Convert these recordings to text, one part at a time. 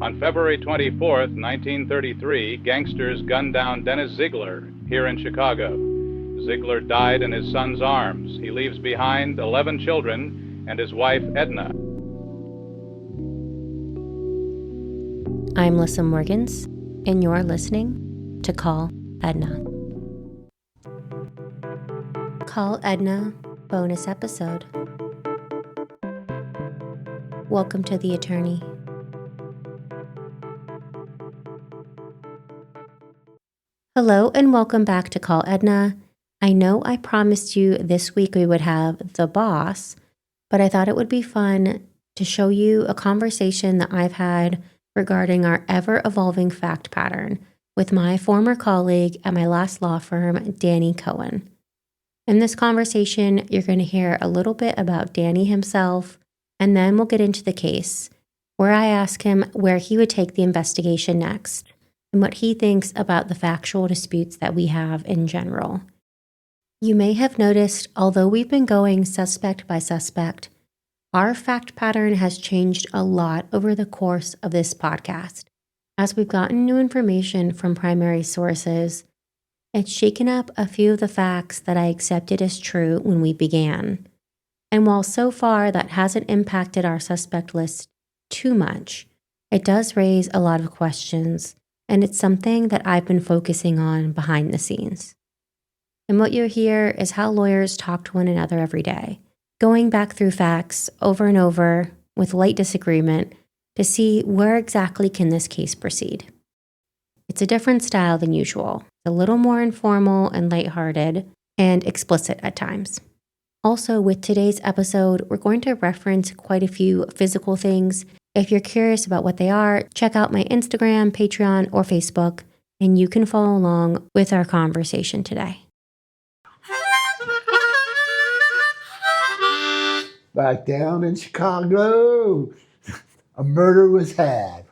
On February 24th, 1933, gangsters gunned down Dennis Ziegler here in Chicago. Ziegler died in his son's arms. He leaves behind 11 children and his wife, Edna. I'm Lissa Morgans, and you're listening to Call Edna. Call Edna bonus episode. Welcome to the attorney. Hello and welcome back to Call Edna. I know I promised you this week we would have the boss, but I thought it would be fun to show you a conversation that I've had regarding our ever-evolving fact pattern with my former colleague at my last law firm, Danny Cohen. In this conversation, you're going to hear a little bit about Danny himself, and then we'll get into the case, where I ask him where he would take the investigation next and what he thinks about the factual disputes that we have in general. You may have noticed, although we've been going suspect by suspect, our fact pattern has changed a lot over the course of this podcast. As we've gotten new information from primary sources, it's shaken up a few of the facts that I accepted as true when we began. And while so far that hasn't impacted our suspect list too much, it does raise a lot of questions, and it's something that I've been focusing on behind the scenes. And what you'll hear is how lawyers talk to one another every day, going back through facts over and over with light disagreement to see where exactly can this case proceed. It's a different style than usual, a little more informal and lighthearted and explicit at times. Also, with today's episode, we're going to reference quite a few physical things. If you're curious about what they are, check out my Instagram, Patreon, or Facebook, and you can follow along with our conversation today. Back down in Chicago, a murder was had.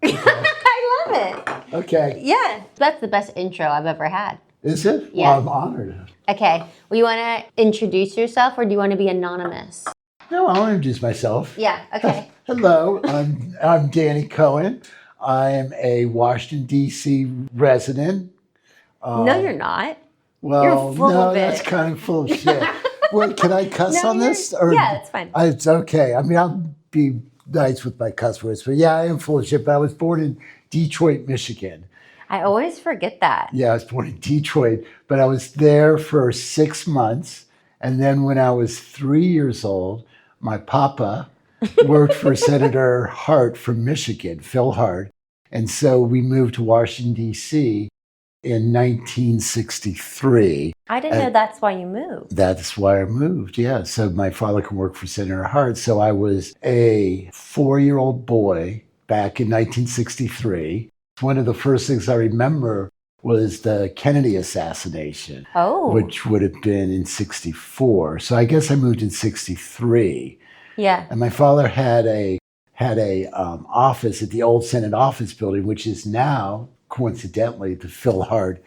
I love it. Okay. Yeah, that's the best intro I've ever had. Is it? Yeah. Well, I'm honored. Okay, well, you want to introduce yourself or do you want to be anonymous? No, I'll introduce myself. Yeah, okay. Hello, I'm Danny Cohen. I am a Washington, D.C. resident. No, you're not. Well, You're full no, of it. that's kind of full of shit. Wait, can I cuss on this? Yeah, it's fine. It's okay. I mean, I'll be nice with my cuss words, but yeah, I am full of shit. But I was born in Detroit, Michigan. I always forget that. Yeah, I was born in Detroit, but I was there for 6 months. And then when I was 3 years old, my papa worked for Senator Hart from Michigan, Phil Hart. And so we moved to Washington, D.C. in 1963. I didn't know that's why you moved. That's why I moved, yeah. So my father could work for Senator Hart. So I was a 4-year-old boy back in 1963. One of the first things I remember was the Kennedy assassination, which would have been in 64. So I guess I moved in 63. Yeah. And my father had a office at the old Senate office building, which is now, coincidentally, the Phil Hart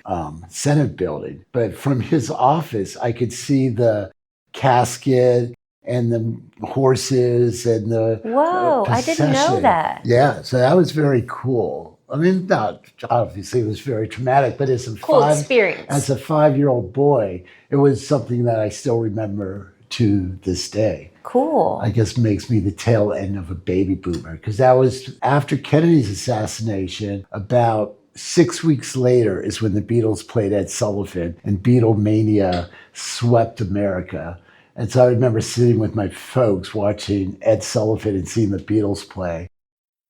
Senate building. But from his office, I could see the casket and the horses and the Whoa, I didn't know that. Yeah, so that was very cool. I mean, not obviously it was very traumatic, but as a experience. As a 5-year-old boy, it was something that I still remember to this day. Cool. I guess makes me the tail end of a baby boomer, because that was after Kennedy's assassination. About 6 weeks later is when the Beatles played Ed Sullivan, and Beatlemania swept America. And so I remember sitting with my folks watching Ed Sullivan and seeing the Beatles play.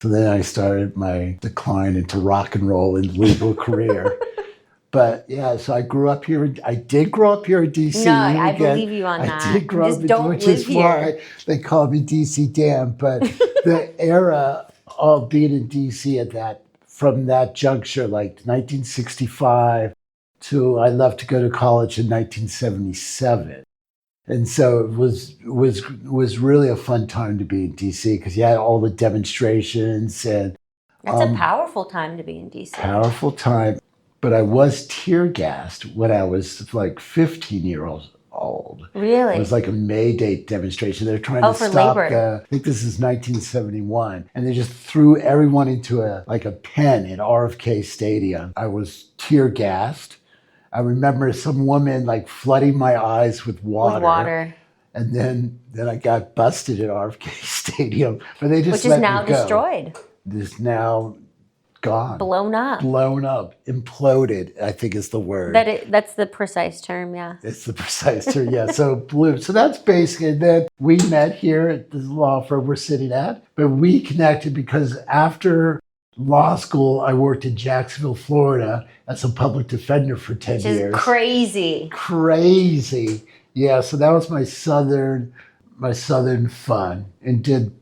So then I started my decline into rock and roll and legal career. But yeah, so I grew up here. I did grow up here in D.C. No, I believe you on that. I did grow Just up, don't which live is here. why they call me D.C. Dan. But the era of being in D.C. from that juncture, like 1965 to I left to go to college in 1977. And so it was really a fun time to be in D.C. because you had all the demonstrations and That's a powerful time to be in D.C. Powerful time. But I was tear gassed when I was like 15 years old. Really? It was like a May Day demonstration. They're trying to for stop labor. I think this is 1971, and they just threw everyone into a pen in RFK Stadium. I was tear gassed. I remember some woman like flooding my eyes with water. With water. And then I got busted at RFK Stadium, but they just Which is let now me go. destroyed. It's now gone. Blown up. Blown up. Imploded, I think is the word. That's the precise term, yeah. It's the precise term, yeah. So blew. So that's basically that. We met here at the law firm we're sitting at, but we connected because after law school, I worked in Jacksonville, Florida as a public defender for 10 Which years. is crazy. Crazy. Yeah, so that was my southern fun, and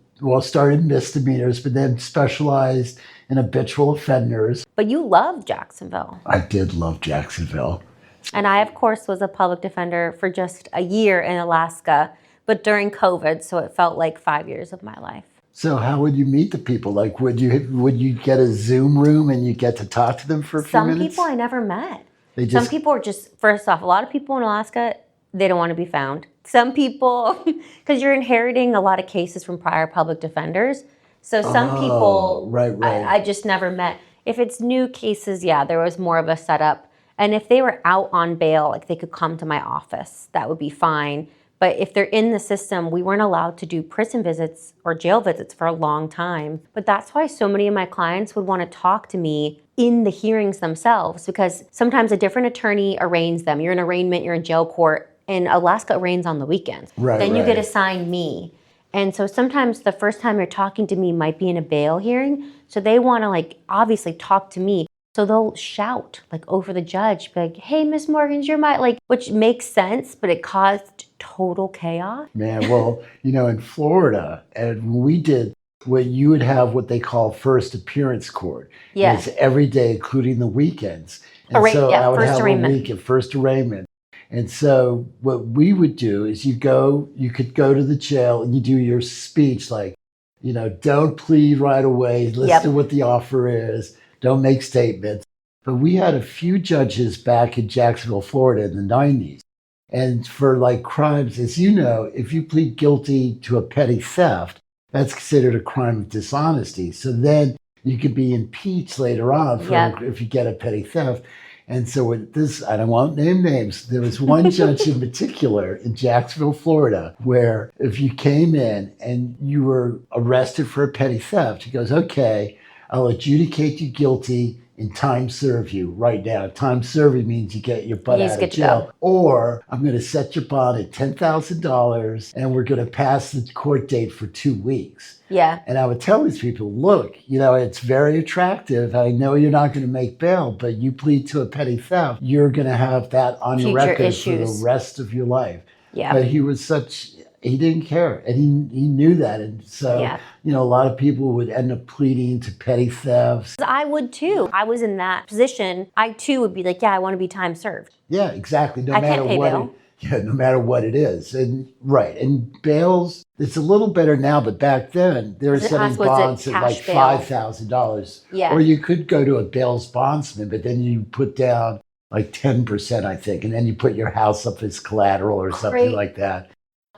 started misdemeanors, but then specialized in habitual offenders. But you loved Jacksonville. I did love Jacksonville. And I, of course, was a public defender for just a year in Alaska, but during COVID, so it felt like 5 years of my life. So how would you meet the people? Like, would you get a Zoom room and you get to talk to them for a few minutes? Some people I never met. Some people are just, first off, a lot of people in Alaska, they don't want to be found. Some people, because you're inheriting a lot of cases from prior public defenders. So some people, right. I just never met. If it's new cases, yeah, there was more of a setup. And if they were out on bail, like they could come to my office, that would be fine. But if they're in the system, we weren't allowed to do prison visits or jail visits for a long time. But that's why so many of my clients would want to talk to me in the hearings themselves, because sometimes a different attorney arraigns them. You're in arraignment, you're in jail court, and Alaska arraigns on the weekends. Then you get assigned me. And so sometimes the first time you're talking to me might be in a bail hearing. So they want to obviously talk to me. So they'll shout over the judge, be like, hey, Miss Morgans, you're my, which makes sense, but it caused total chaos. Man, well, in Florida, and we did what you would have what they call first appearance court. Yeah. And it's every day, including the weekends. And I would have a week of first arraignment. And so what we would do is you could go to the jail and you do your speech don't plead right away, listen to what the offer is, don't make statements. But we had a few judges back in Jacksonville, Florida in the 90s. And for crimes, as you know, if you plead guilty to a petty theft, that's considered a crime of dishonesty. So then you could be impeached later on if you get a petty theft. And so with this, I don't want to name names. There was one judge in particular in Jacksonville, Florida, where if you came in and you were arrested for a petty theft, he goes, okay, I'll adjudicate you guilty and time serve you right now. Time serving means you get your butt out of jail. Or I'm going to set your bond at $10,000 and we're going to pass the court date for 2 weeks. Yeah. And I would tell these people, look, it's very attractive. I know you're not going to make bail, but you plead to a petty theft. You're going to have that on your record for the rest of your life. Yeah. But he didn't care. And he knew that. And so, a lot of people would end up pleading to petty thefts. I would too. I was in that position. I too would be like, I want to be time served. Yeah, exactly. I can't pay bail. No matter what it is. And bails, it's a little better now, but back then they were setting bonds at $5,000. Yeah. Or you could go to a bail's bondsman, but then you put down 10%, I think, and then you put your house up as collateral or something like that.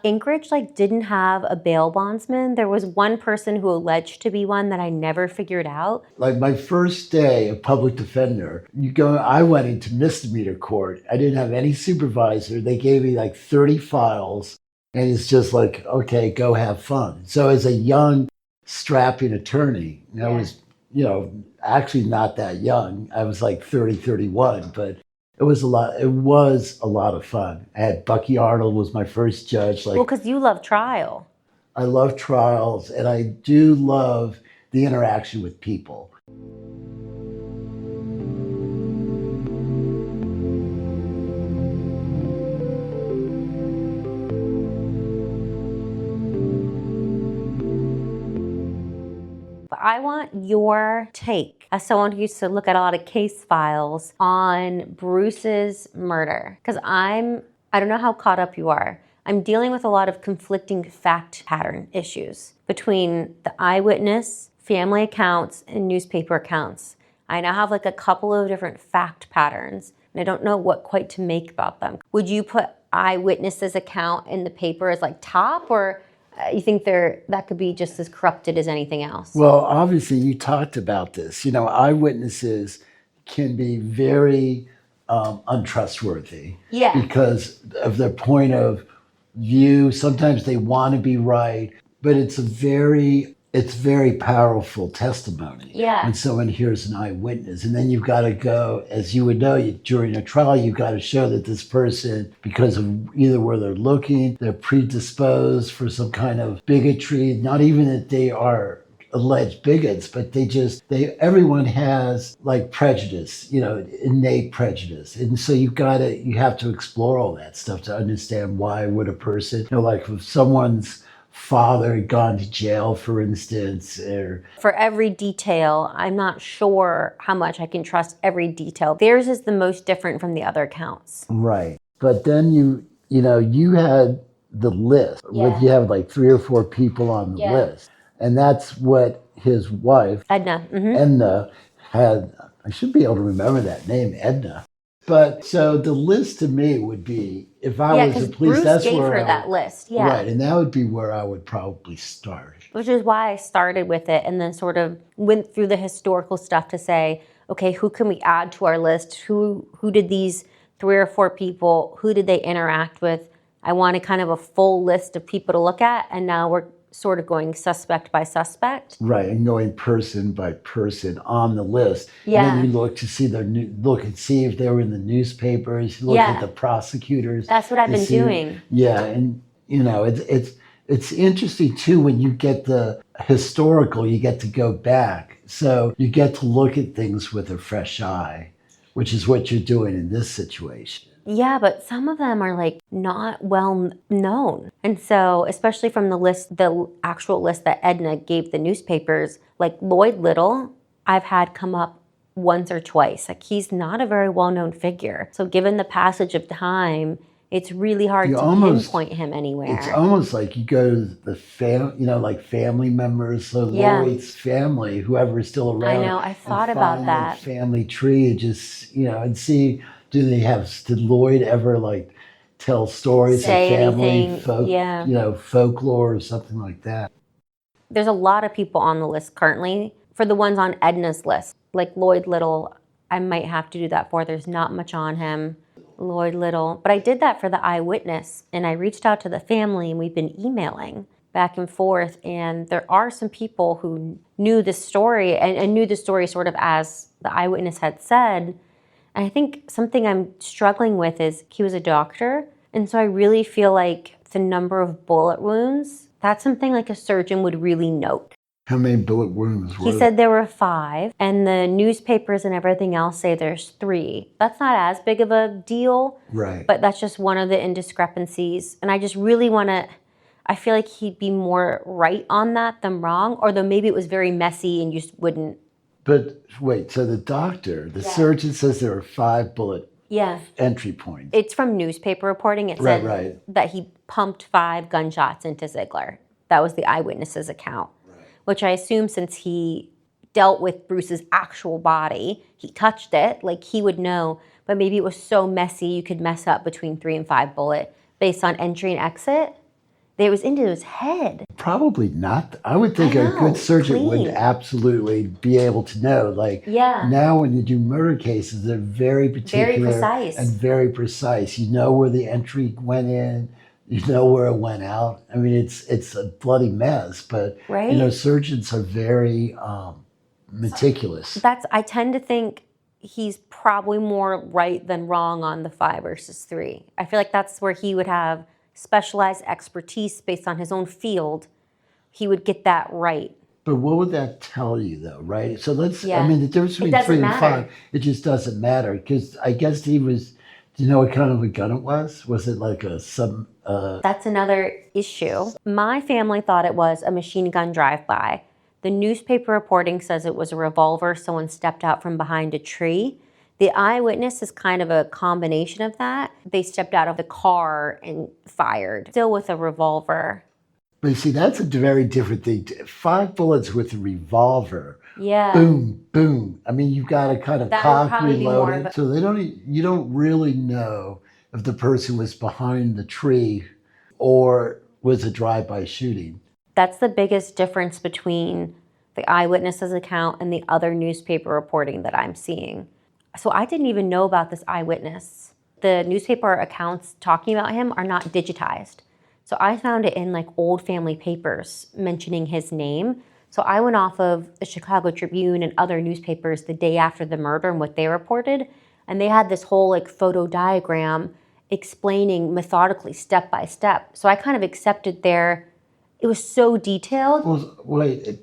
Anchorage didn't have a bail bondsman. There was one person who alleged to be one that I never figured out. My first day of public defender, I went into misdemeanor court. I didn't have any supervisor. They gave me 30 files, and it's just okay, go have fun. So as a young, strapping attorney, I was, actually not that young. I was 30, 31, but it was a lot. It was a lot of fun. I had Bucky Arnold was my first judge. Because you love trial. I love trials, and I do love the interaction with people. I want your take as someone who used to look at a lot of case files on Bruce's murder. Because I don't know how caught up you are. I'm dealing with a lot of conflicting fact pattern issues between the eyewitness, family accounts, and newspaper accounts. I now have a couple of different fact patterns, and I don't know what quite to make about them. Would you put eyewitnesses account in the paper is like top, or you think that could be just as corrupted as anything else? Well, obviously, you talked about this. Eyewitnesses can be very untrustworthy. Yeah. Because of their point of view. Sometimes they want to be right, but it's very powerful testimony. Yeah. When someone hears an eyewitness, and then you've got to go, as you would know, during a trial, you've got to show that this person, because of either where they're looking, they're predisposed for some kind of bigotry, not even that they are alleged bigots, but everyone has like prejudice, innate prejudice. And so you have to explore all that stuff to understand why would a person, like if someone's father had gone to jail, for instance, or for every detail, I'm not sure how much I can trust every detail. Theirs is the most different from the other accounts. Right. But then you had the list. Yeah. You have like 3 or 4 people on the list. And that's what his wife, Edna. Mm-hmm. Edna, had. I should be able to remember that name, Edna. But so the list to me would be, if I was a police, Bruce that's gave where her that list. Yeah. Right, and that would be where I would probably start. Which is why I started with it and then sort of went through the historical stuff to say, okay, who can we add to our list? Who did these 3 or 4 people, who did they interact with? I wanted kind of a full list of people to look at, and now we're sort of going suspect by suspect. Right, and going person by person on the list. Yeah. And then you look to see look and see if they were in the newspapers. You look at the prosecutors. That's what I've been doing. Yeah, and it's interesting too when you get the historical. You get to go back, so you get to look at things with a fresh eye, which is what you're doing in this situation. Yeah, but some of them are like not well known. And so, especially from the actual list that Edna gave the newspapers, like Lloyd Little, I've had come up once or twice. Like, he's not a very well-known figure. So given the passage of time, it's really hard to pinpoint him anywhere. It's almost like you go to the family members, so Lloyd's family, whoever is still around. I know, I thought about that. Family tree, and just, and see, did Lloyd ever like tell stories of family folklore or something like that? There's a lot of people on the list currently. For the ones on Edna's list, like Lloyd Little, I might have to do that for. There's not much on him. Lloyd Little. But I did that for the eyewitness, and I reached out to the family, and we've been emailing back and forth, and there are some people who knew the story and knew the story sort of as the eyewitness had said. And I think something I'm struggling with is he was a doctor, and so I really feel like the number of bullet wounds, that's something like a surgeon would really note. How many bullet wounds were there? He said there were 5, and the newspapers and everything else say there's 3. That's not as big of a deal, right? But that's just one of the indiscrepancies. And I just really I feel like he'd be more right on that than wrong, or though maybe it was very messy and you just wouldn't. But wait, so the surgeon says there are 5 bullet entry points. It's from newspaper reporting. It said that he pumped 5 gunshots into Ziegler. That was the eyewitness's account. Which I assume, since he dealt with Bruce's actual body, he touched it, like he would know, but maybe it was so messy you could mess up between 3 and 5 bullet based on entry and exit. It was into his head. Probably not. I would think a good surgeon would absolutely be able to know. Like, now when you do murder cases, they're very particular. Very precise. And very precise. You know where the entry went in. You know where it went out. I mean, it's a bloody mess, but surgeons are very meticulous. I tend to think he's probably more right than wrong on the 5 versus 3. I feel like that's where he would have specialized expertise based on his own field. He would get that right. But what would that tell you, though, right? So the difference between 3 and 5, it just doesn't matter, because I guess he was. Do you know what kind of a gun it was? Was it like a sub? That's another issue. My family thought it was a machine gun drive-by. The newspaper reporting says it was a revolver. Someone stepped out from behind a tree. The eyewitness is kind of a combination of that. They stepped out of the car and fired, still with a revolver. But you see, that's a very different thing. 5 bullets with a revolver. Yeah. Boom, boom. I mean, you've got to kind of cock reload it. So you don't really know if the person was behind the tree or was a drive-by shooting. That's the biggest difference between the eyewitness's account and the other newspaper reporting that I'm seeing. So I didn't even know about this eyewitness. The newspaper accounts talking about him are not digitized. So I found it in like old family papers mentioning his name. So I went off of the Chicago Tribune and other newspapers the day after the murder and what they reported. And they had this whole like photo diagram explaining methodically step by step. So I kind of accepted it was so detailed. Well, wait,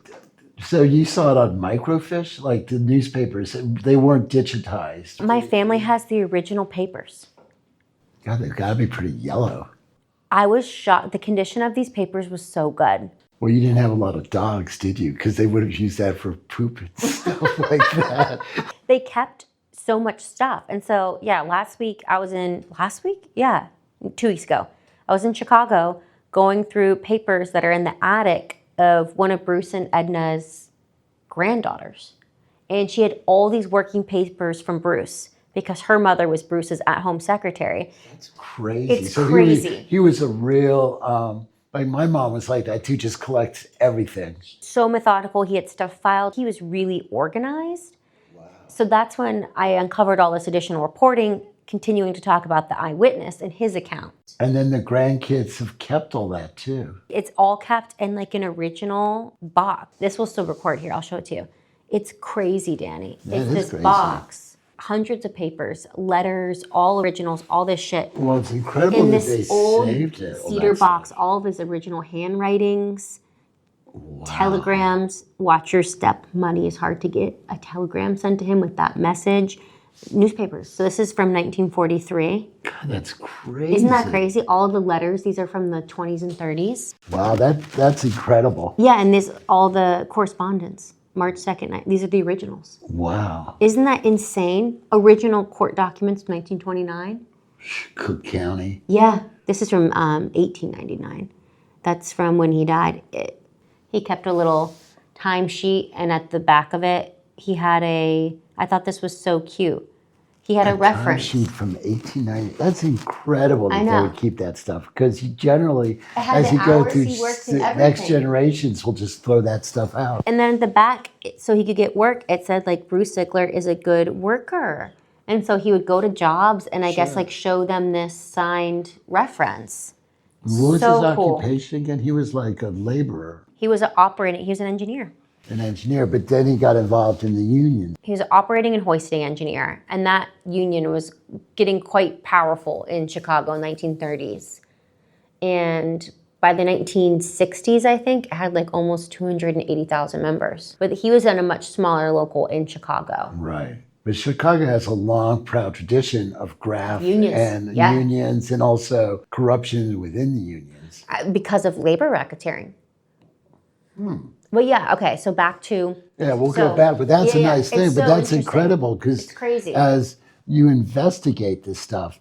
so you saw it on microfiche? Like the newspapers, they weren't digitized. My family has the original papers. God, they've got to be pretty yellow. I was shocked. The condition of these papers was so good. Well, you didn't have a lot of dogs, did you? Because they would have used that for poop and stuff like that. They kept so much stuff. And so, yeah, 2 weeks ago, I was in Chicago going through papers that are in the attic of one of Bruce and Edna's granddaughters. And she had all these working papers from Bruce because her mother was Bruce's at-home secretary. That's crazy. It's crazy. He was a real, like my mom was like that too, just collects everything. So methodical. He had stuff filed. He was really organized. Wow. So that's when I uncovered all this additional reporting, continuing to talk about the eyewitness and his account. And then the grandkids have kept all that too. It's all kept in like an original box. This will still record here. I'll show it to you. It's crazy, Danny. Yeah, it's this crazy. Box, hundreds of papers, letters, all originals, all this shit. Well, it's incredible in that this they old saved it. cedar box, all of his original handwritings, telegrams. Watch your step. Money is hard to get. A telegram sent to him with that message. Newspapers. So this is from 1943. God, that's crazy. Isn't that crazy? All of the letters, these are from the 20s and 30s. Wow, that's incredible. Yeah, and all the correspondence. March 2nd, these are the originals. Wow. Isn't that insane? Original court documents, 1929. Cook County. Yeah, this is from 1899. That's from when he died. He kept a little timesheet, and at the back of it, he had I thought this was so cute. He had a reference. Timesheet from 1890. That's incredible that I know. they would keep that stuff. Because you generally, had as the you go hours through he worked and next everything. generations, will just throw that stuff out. And then at the back, so he could get work, it said like Bruce Ziegler is a good worker. And so he would go to jobs and I guess like show them this signed reference. What was So his cool. occupation again? He was like a laborer, He was an engineer. an engineer, but then he got involved in the union. He was an operating and hoisting engineer, and that union was getting quite powerful in Chicago in the 1930s. And by the 1960s, I think, it had like almost 280,000 members. But he was in a much smaller local in Chicago. Right. But Chicago has a long, proud tradition of graft Unions, and yeah. unions and also corruption within the unions. Because of labor racketeering. But yeah, okay, so back to... Yeah, we'll go back, but that's a nice thing. It's But so that's interesting. incredible because It's crazy. as you investigate this stuff,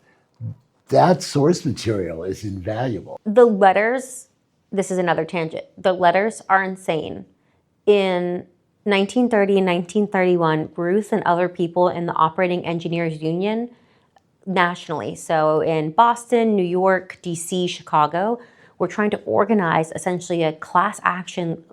that source material is invaluable. The letters, this is another tangent. The letters are insane. In 1930 and 1931, Bruce and other people in the Operating Engineers Union nationally, so in Boston, New York, DC, Chicago, were trying to organize essentially a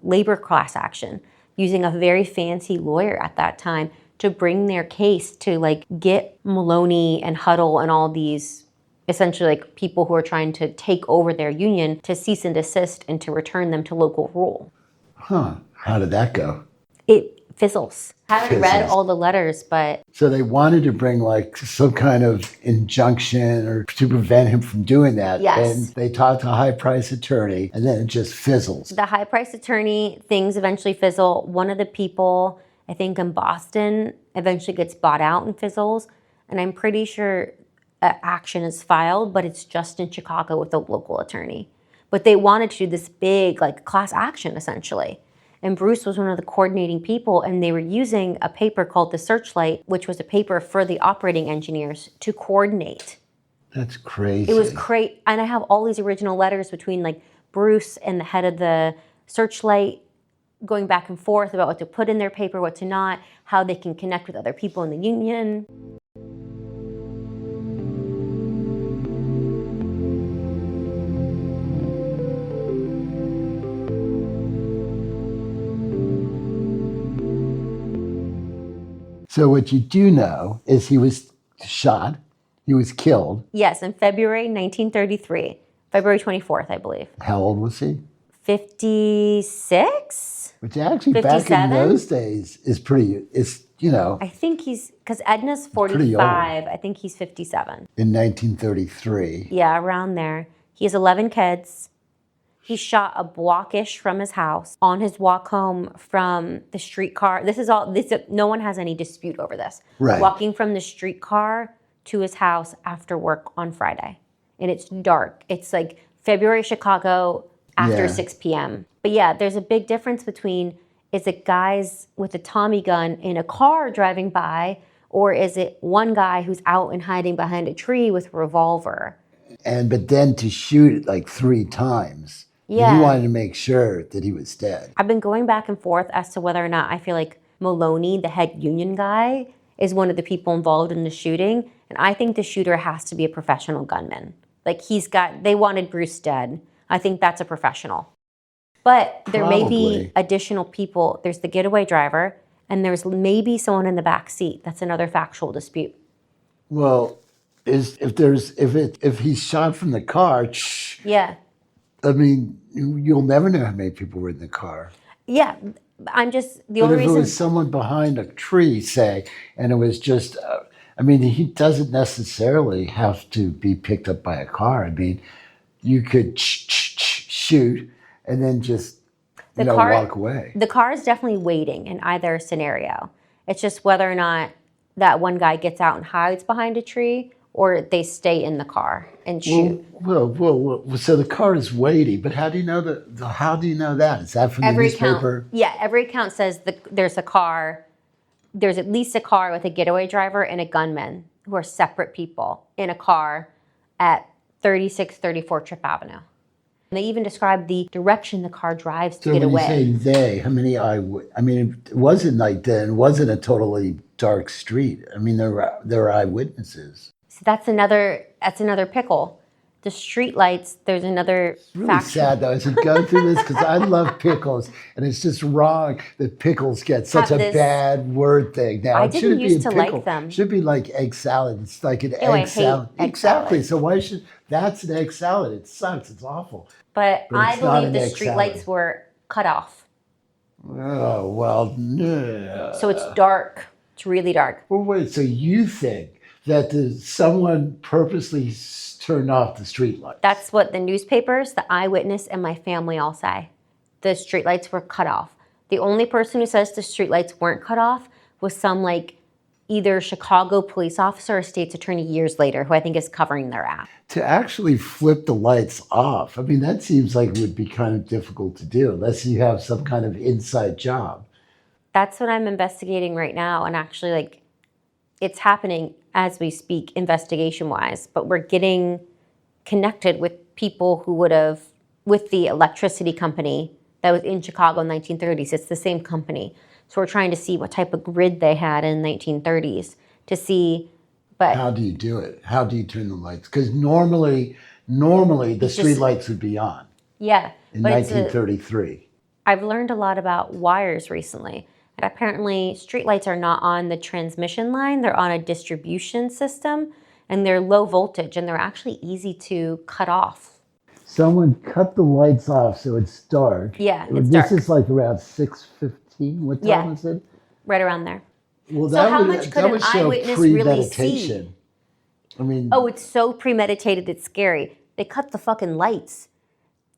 labor class action, using a very fancy lawyer at that time to bring their case to like get Maloney and Huddle and all these essentially like people who are trying to take over their union to cease and desist and to return them to local rule. Huh. How did that go? It fizzles. I haven't read Fizzles. all the letters, but So they wanted to bring like some kind of injunction or to prevent him from doing that. Yes. And they talked to a high price attorney and then it just fizzles. the high price attorney, things eventually fizzle. One of the people, I think in Boston, eventually gets bought out and fizzles. And I'm pretty sure action is filed, but it's just in Chicago with a local attorney. But they wanted to do this big like class action essentially. And Bruce was one of the coordinating people, and they were using a paper called the Searchlight, which was a paper for the operating engineers to coordinate. That's crazy. It was great. And I have all these original letters between like Bruce and the head of the Searchlight going back and forth about what to put in their paper, what to not, how they can connect with other people in the union. So what you do know is he was shot. He was killed. Yes, in February 1933. February 24th, I believe. How old was he? 56? Which actually 57? back in those days is pretty, I think he's, because Edna's pretty 45. I think he's 57. in 1933. Yeah, around there. He has 11 kids. He shot a blockish from his house on his walk home from the streetcar. No one has any dispute over this. Right. Walking from the streetcar to his house after work on Friday. And it's dark. It's like February Chicago after 6 p.m. But yeah, there's a big difference between, is it guys with a Tommy gun in a car driving by, or is it one guy who's out and hiding behind a tree with a revolver? But then to shoot it like 3 times. Yeah. He wanted to make sure that he was dead. I've been going back and forth as to whether or not I feel like Maloney, the head union guy, is one of the people involved in the shooting. And I think the shooter has to be a professional gunman. Like they wanted Bruce dead. I think that's a professional. But there may be additional people. There's the getaway driver, and there's maybe someone in the back seat. That's another factual dispute. Well, if he's shot from the car, Yeah. I mean, you'll never know how many people were in the car. Yeah. I'm just, the But only if reason. it was someone behind a tree, say, and it was just, he doesn't necessarily have to be picked up by a car. I mean, you could shoot and then just, walk away. The car is definitely waiting in either scenario. It's just whether or not that one guy gets out and hides behind a tree, or they stay in the car and shoot. Well, so the car is waiting, but how do you know that? How do you know that? Is that from the newspaper? Every account says there's a car. There's at least a car with a getaway driver and a gunman who are separate people in a car at 3634 Trip Avenue. And they even describe the direction the car drives to get away. So when you say they, how many it wasn't like then. It wasn't a totally dark street. I mean, there were eyewitnesses. So that's another pickle. The street lights, there's another It's really sad though as you go through this, because I love pickles, and it's just wrong that pickles get such a bad word thing now. I didn't used to like them. It should be like egg salad. It's like an I egg salad. hate egg Exactly. salad. So why should that's an egg salad? It sucks. It's awful. But I it's not believe an the egg street salad. lights were cut off. Oh well, no. So it's dark. It's really dark. Well, wait. So you think that someone purposely turned off the street lights? That's what the newspapers, the eyewitness, and my family all say. The streetlights were cut off. The only person who says the streetlights weren't cut off was some either Chicago police officer or state's attorney years later, who I think is covering their ass. To actually flip the lights off, that seems like it would be kind of difficult to do unless you have some kind of inside job. That's what I'm investigating right now, and actually, it's happening as we speak, investigation-wise, but we're getting connected with people who would have, with the electricity company that was in Chicago in the 1930s. It's the same company. So we're trying to see what type of grid they had in the 1930s to see, but... How do you do it? How do you turn the lights? Because normally the street lights would be on. Yeah. In 1933. I've learned a lot about wires recently. And apparently, streetlights are not on the transmission line. They're on a distribution system, and they're low voltage, and they're actually easy to cut off. Someone cut the lights off so it's dark. Yeah, it's dark. This is around 6:15. What time is it? Right around there. Well, so how much could an eyewitness really see? Oh, it's so premeditated, it's scary. They cut the fucking lights.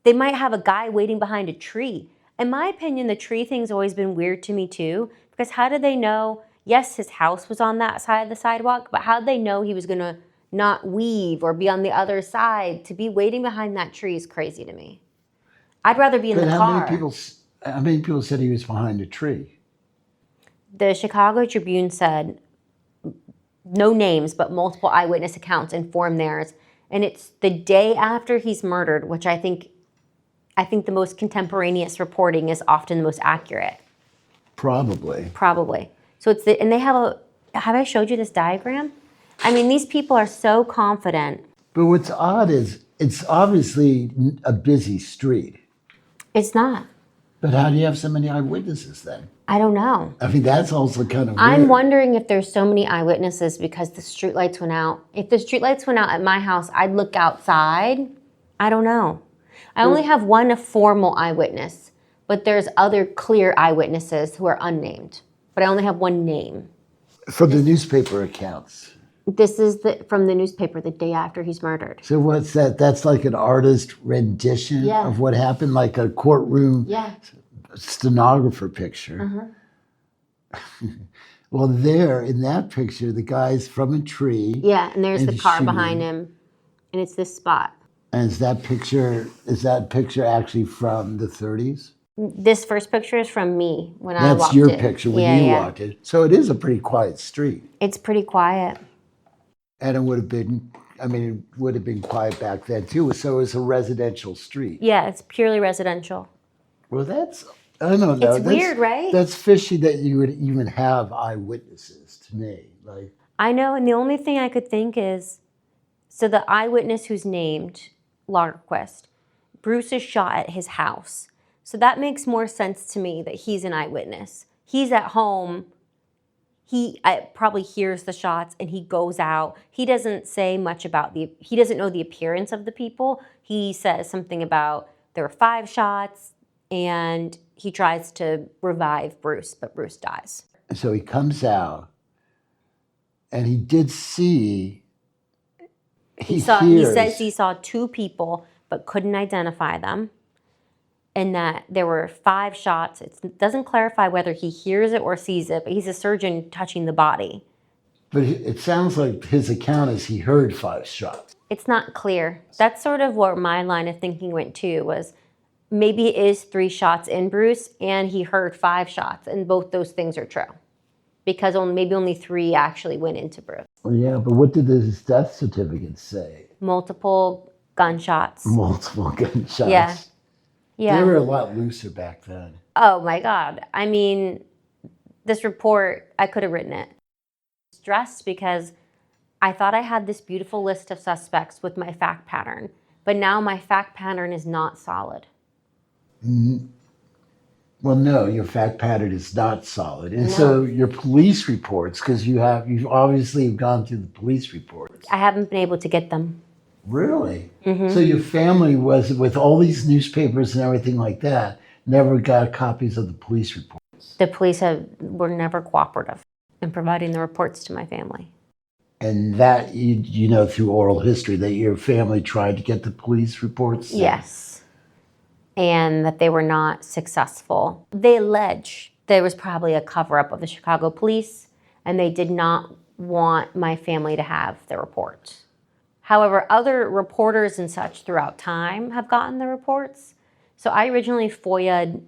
They might have a guy waiting behind a tree. In my opinion, the tree thing's always been weird to me too, because how did they know? Yes, his house was on that side of the sidewalk, but how did they know he was going to not weave or be on the other side? To be waiting behind that tree is crazy to me. I'd rather be in the car. How many people said he was behind a tree? The Chicago Tribune said, no names, but multiple eyewitness accounts inform theirs. And it's the day after he's murdered, which I think the most contemporaneous reporting is often the most accurate. Probably. So and they have I showed you this diagram? These people are so confident. But what's odd is it's obviously a busy street. It's not. But how do you have so many eyewitnesses then? I don't know. I mean, that's also kind of I'm weird. wondering if there's so many eyewitnesses because the streetlights went out. If the streetlights went out at my house, I'd look outside. I don't know. I only have one formal eyewitness, but there's other clear eyewitnesses who are unnamed. But I only have one name. From the newspaper accounts. This is from the newspaper the day after he's murdered. So what's that? That's like an artist rendition Yeah. of what happened, like a courtroom Yeah. stenographer picture. Well, there in that picture, the guy's from a tree. Yeah, and there's And the car shooting. behind him, and it's this spot. And is that picture actually from the 30s? This first picture is from me when I walked That's your in. picture when you Yeah. walked in. So it is a pretty quiet street. It's pretty quiet. And it would have been, quiet back then too. So it was a residential street. Yeah, it's purely residential. Well, I don't know. It's weird, right? That's fishy that you would even have eyewitnesses to me. Like, I know, and the only thing I could think is, so the eyewitness who's named, Lagerquist, Bruce is shot at his house. So that makes more sense to me that he's an eyewitness. He's at home. He probably hears the shots and he goes out. He doesn't say much about he doesn't know the appearance of the people. He says something about there were 5 shots and he tries to revive Bruce, but Bruce dies. so he comes out and he did see, He hears. says he saw 2 people but couldn't identify them. And that there were 5 shots. It doesn't clarify whether he hears it or sees it, but he's a surgeon touching the body. But it sounds like his account is he heard 5 shots. It's not clear. That's sort of where my line of thinking went to, was maybe it is 3 shots in Bruce and he heard 5 shots, and both those things are true. Because maybe only 3 actually went into Bruce. Well, yeah, but what did his death certificate say? Multiple gunshots. Multiple gunshots. Yeah. Yeah. They were a lot looser back then. Oh my God. I mean, this report, I could have written it. Stressed because I thought I had this beautiful list of suspects with my fact pattern, but now my fact pattern is not solid. Well, no, your fact pattern is not solid. And so your police reports, because you've obviously gone through the police reports. I haven't been able to get them. Really? So your family was, with all these newspapers and everything like that, never got copies of the police reports. The police were never cooperative in providing the reports to my family. And that, you know, through oral history, that your family tried to get the police reports? Yes. And that they were not successful. They allege there was probably a cover-up of the Chicago police, and they did not want my family to have the report. However, other reporters and such throughout time have gotten the reports. So I originally FOIA'd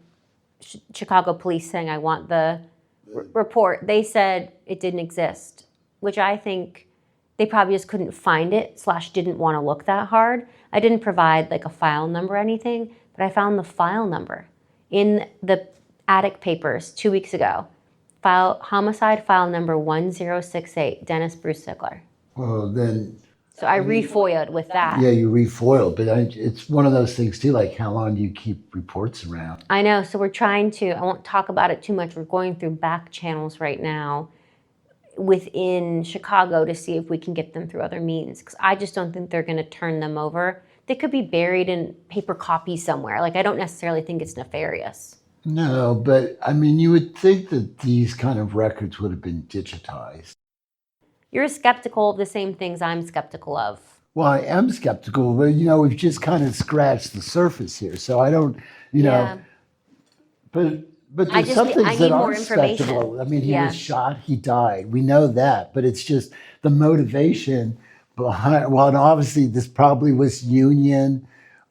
Chicago police saying I want the report. They said it didn't exist, which I think they probably just couldn't find it / didn't want to look that hard. I didn't provide like a file number or anything, but I found the file number in the attic papers 2 weeks ago. Homicide file number 1068, Dennis Bruce Ziegler. Well, then... So I re-FOIA'd with that. Yeah, you re-foiled, but it's one of those things too, like how long do you keep reports around? I know, so we're trying to, I won't talk about it too much, we're going through back channels right now within Chicago to see if we can get them through other means, because I just don't think they're going to turn them over. They could be buried in paper copies somewhere. Like, I don't necessarily think it's nefarious. No, but I mean, you would think that these kind of records would have been digitized. You're skeptical of the same things I'm skeptical of. Well, I am skeptical, but, you know, we've just kind of scratched the surface here. So I don't, you know, but there's some things that aren't skeptical. I mean, he was shot, he died. We know that, but it's just the motivation behind, well, and obviously this probably was Union,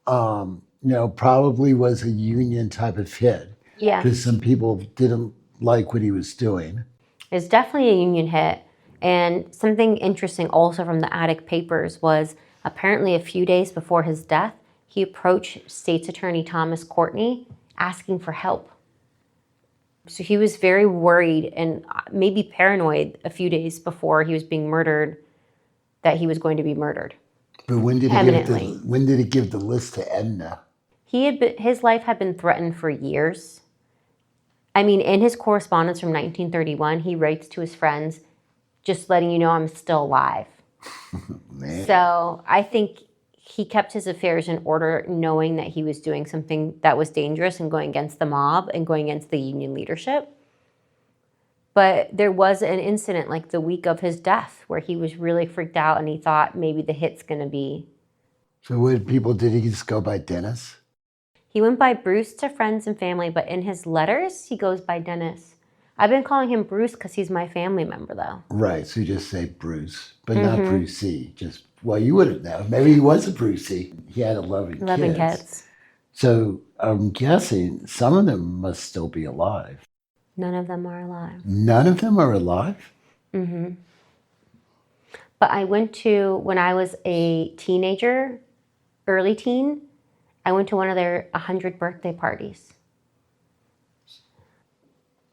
you know, probably was a Union type of hit. Yeah. Because some people didn't like what he was doing. It's definitely a Union hit. And something interesting also from the attic papers was apparently a few days before his death, he approached State's Attorney Thomas Courtney asking for help. So he was very worried and maybe paranoid a few days before he was being murdered that he was going to be murdered. But when did Eminently. when did he give the list to Edna? His life had been threatened for years. I mean, in his correspondence from 1931, he writes to his friends, just letting you know I'm still alive. Man. So I think he kept his affairs in order, knowing that he was doing something that was dangerous and going against the mob and going against the Union leadership. But there was an incident like the week of his death where he was really freaked out and he thought maybe the hit's going to be. So what people did he just go by Dennis? He went by Bruce to friends and family, but in his letters, he goes by Dennis. I've been calling him Bruce because he's my family member, though. Right, so you just say Bruce, but not Brucey. Just, well, you wouldn't know. Maybe he was a Brucey. He had 11 kids. So I'm guessing some of them must still be alive. None of them are alive. None of them are alive? Mm-hmm. But I went to, when I was a teenager, early teen, I went to one of their 100 birthday parties.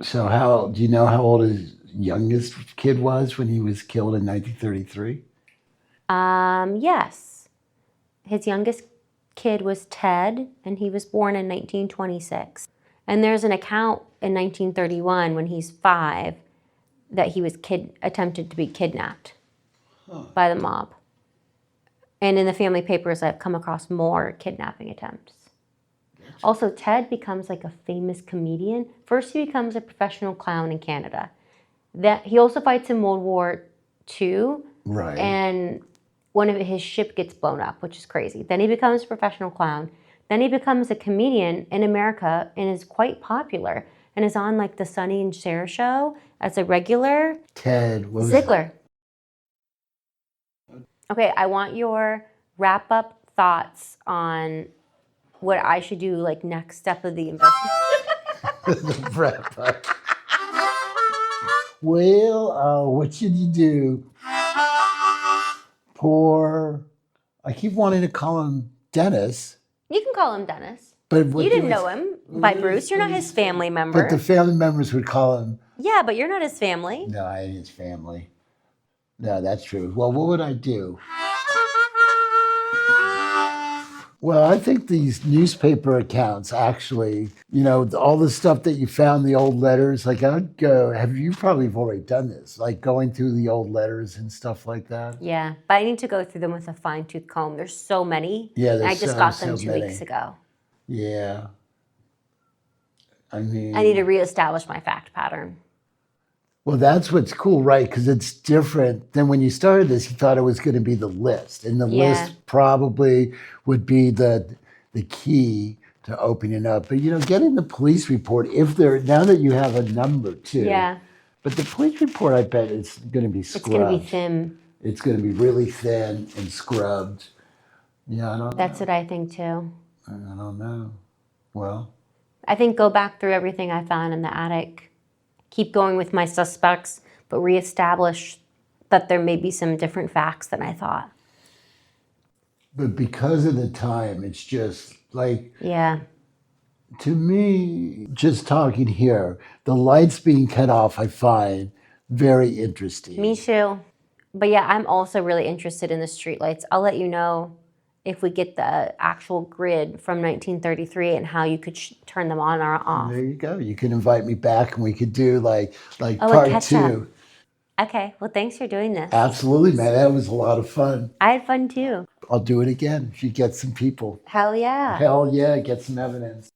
So do you know how old his youngest kid was when he was killed in 1933? Yes. His youngest kid was Ted, and he was born in 1926. And there's an account in 1931 when he's 5 that he was attempted to be kidnapped by the mob. And in the family papers, I've come across more kidnapping attempts. Also, Ted becomes like a famous comedian. First, he becomes a professional clown in Canada. He also fights in World War II. Right. And one of his ship gets blown up, which is crazy. Then he becomes a professional clown. Then he becomes a comedian in America and is quite popular and is on like the Sonny and Cher show as a regular. Ted, what was Ziegler. Okay, I want your wrap-up thoughts on what I should do, like next step of the investigation. the wrap-up. Well, what should you do? I keep wanting to call him Dennis. You can call him Dennis. But you didn't know him by Bruce. You're not his family member. But the family members would call him. Yeah, but you're not his family. No, I ain't his family. No, that's true. Well, what would I do? Well, I think these newspaper accounts actually, all the stuff that you found, the old letters, like I'd go, you probably have already done this, like going through the old letters and stuff like that? Yeah, but I need to go through them with a fine-tooth comb. There's so many. Yeah, I just got them 2 weeks ago. Yeah. I mean, I need to reestablish my fact pattern. Well, that's what's cool, right? Because it's different than when you started this, you thought it was going to be the list. And the list probably would be the key to opening up. But, getting the police report, now that you have a number too. Yeah. But the police report, I bet it's going to be scrubbed. It's going to be thin. It's going to be really thin and scrubbed. Yeah, I don't know. That's what I think too. I don't know. Well. I think go back through everything I found in the attic. Keep going with my suspects, but reestablish that there may be some different facts than I thought. But because of the time, it's just like... Yeah. To me, just talking here, the lights being cut off, I find very interesting. Me too. But yeah, I'm also really interested in the streetlights. I'll let you know if we get the actual grid from 1933 and how you could turn them on or off. There you go. You can invite me back and we could do like part 2. Okay. Well, thanks for doing this. Absolutely, man. That was a lot of fun. I had fun too. I'll do it again if you get some people. Hell yeah. Hell yeah. Get some evidence.